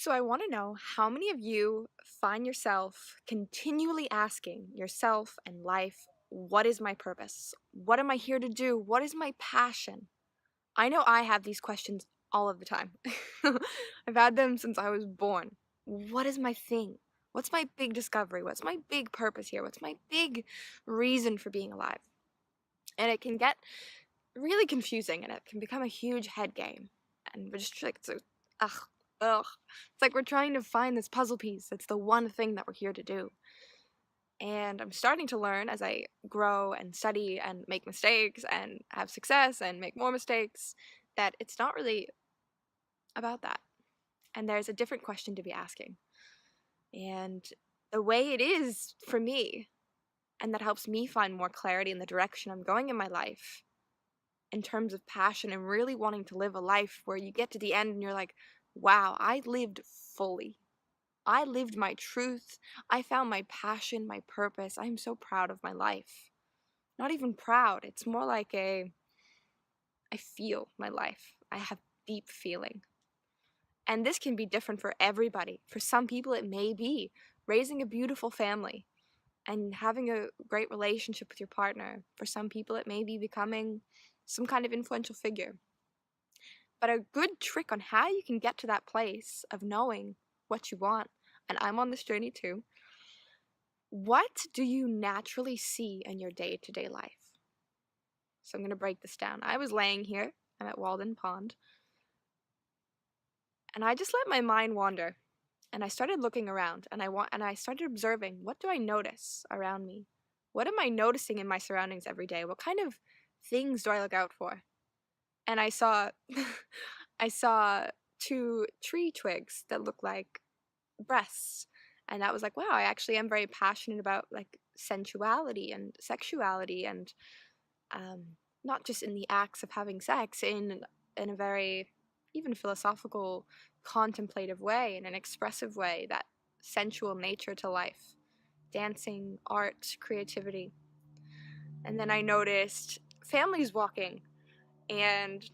So I want to know how many of you find yourself continually asking yourself and life, what is my purpose? What am I here to do? What is my passion? I know I have these questions all of the time. I've had them since I was born. What is my thing? What's my big discovery? What's my big purpose here? What's my big reason for being alive? And it can get really confusing and it can become a huge head game. And we're just like, so, ugh, ugh. It's like we're trying to find this puzzle piece. It's the one thing that we're here to do. And I'm starting to learn as I grow and study and make mistakes and have success and make more mistakes that it's not really about that. And there's a different question to be asking. And the way it is for me, and that helps me find more clarity in the direction I'm going in my life, in terms of passion and really wanting to live a life where you get to the end and you're like, wow, I lived fully. I lived my truth. I found my passion, my purpose. I'm so proud of my life. Not even proud. It's more like I feel my life. I have deep feeling. And this can be different for everybody. For some people, it may be raising a beautiful family and having a great relationship with your partner. For some people, it may be becoming some kind of influential figure. But a good trick on how you can get to that place of knowing what you want, and I'm on this journey too, what do you naturally see in your day-to-day life? So I'm going to break this down. I was laying here, I'm at Walden Pond, and I just let my mind wander. And I started looking around, and I started observing, what do I notice around me? What am I noticing in my surroundings every day? What kind of things do I look out for? And I saw I saw two tree twigs that looked like breasts. And that was like, wow, I actually am very passionate about like sensuality and sexuality and not just in the acts of having sex, in a very even philosophical, contemplative way, in an expressive way, that sensual nature to life, dancing, art, creativity. And then I noticed families walking and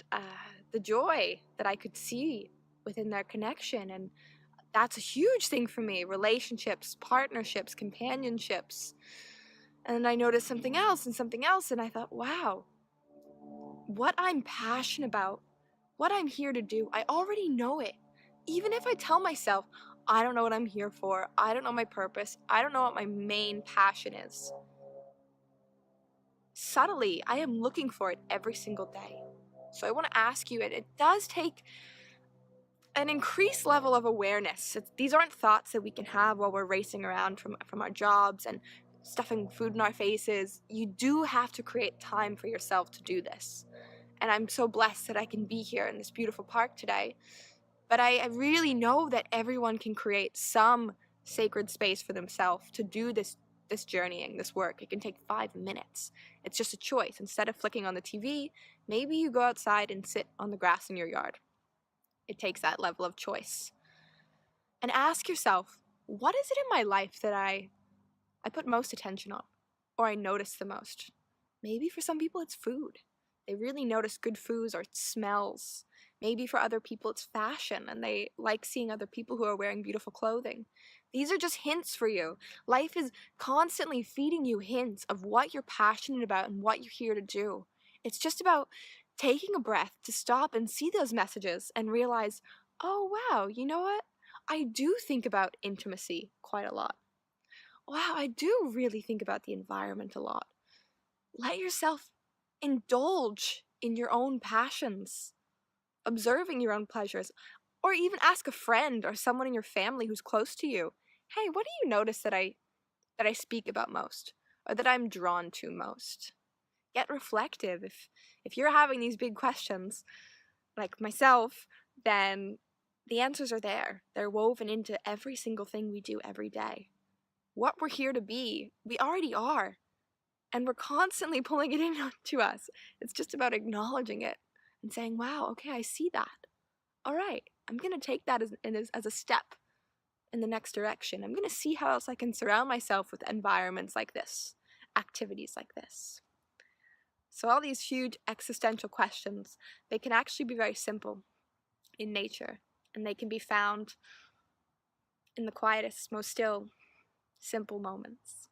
the joy that I could see within their connection. And that's a huge thing for me: relationships, partnerships, companionships. And then I noticed something else and something else, and I thought, wow, what I'm passionate about, what I'm here to do, I already know it. Even if I tell myself, I don't know what I'm here for, I don't know my purpose, I don't know what my main passion is, subtly, I am looking for it every single day. So I want to ask you, and it does take an increased level of awareness. These aren't thoughts that we can have while we're racing around from our jobs and stuffing food in our faces. You do have to create time for yourself to do this. And I'm so blessed that I can be here in this beautiful park today. But I really know that everyone can create some sacred space for themselves to do this journeying, this work. It can take 5 minutes. It's just a choice. Instead of flicking on the TV, maybe you go outside and sit on the grass in your yard. It takes that level of choice. And ask yourself, what is it in my life that I put most attention on, or I notice the most? Maybe for some people it's food. They really notice good foods or smells. Maybe for other people it's fashion, and they like seeing other people who are wearing beautiful clothing. These are just hints for you. Life is constantly feeding you hints of what you're passionate about and what you're here to do. It's just about taking a breath to stop and see those messages and realize, oh wow, you know what? I do think about intimacy quite a lot. Wow, I do really think about the environment a lot. Let yourself indulge in your own passions, observing your own pleasures, or even ask a friend or someone in your family who's close to you, hey, what do you notice that I speak about most, or that I'm drawn to most? Get reflective. If you're having these big questions, like myself, then the answers are there. They're woven into every single thing we do every day. What we're here to be, we already are. And we're constantly pulling it into us. It's just about acknowledging it and saying, wow, okay, I see that. All right, I'm going to take that as a step in the next direction. I'm going to see how else I can surround myself with environments like this, activities like this. So all these huge existential questions, they can actually be very simple in nature, and they can be found in the quietest, most still, simple moments.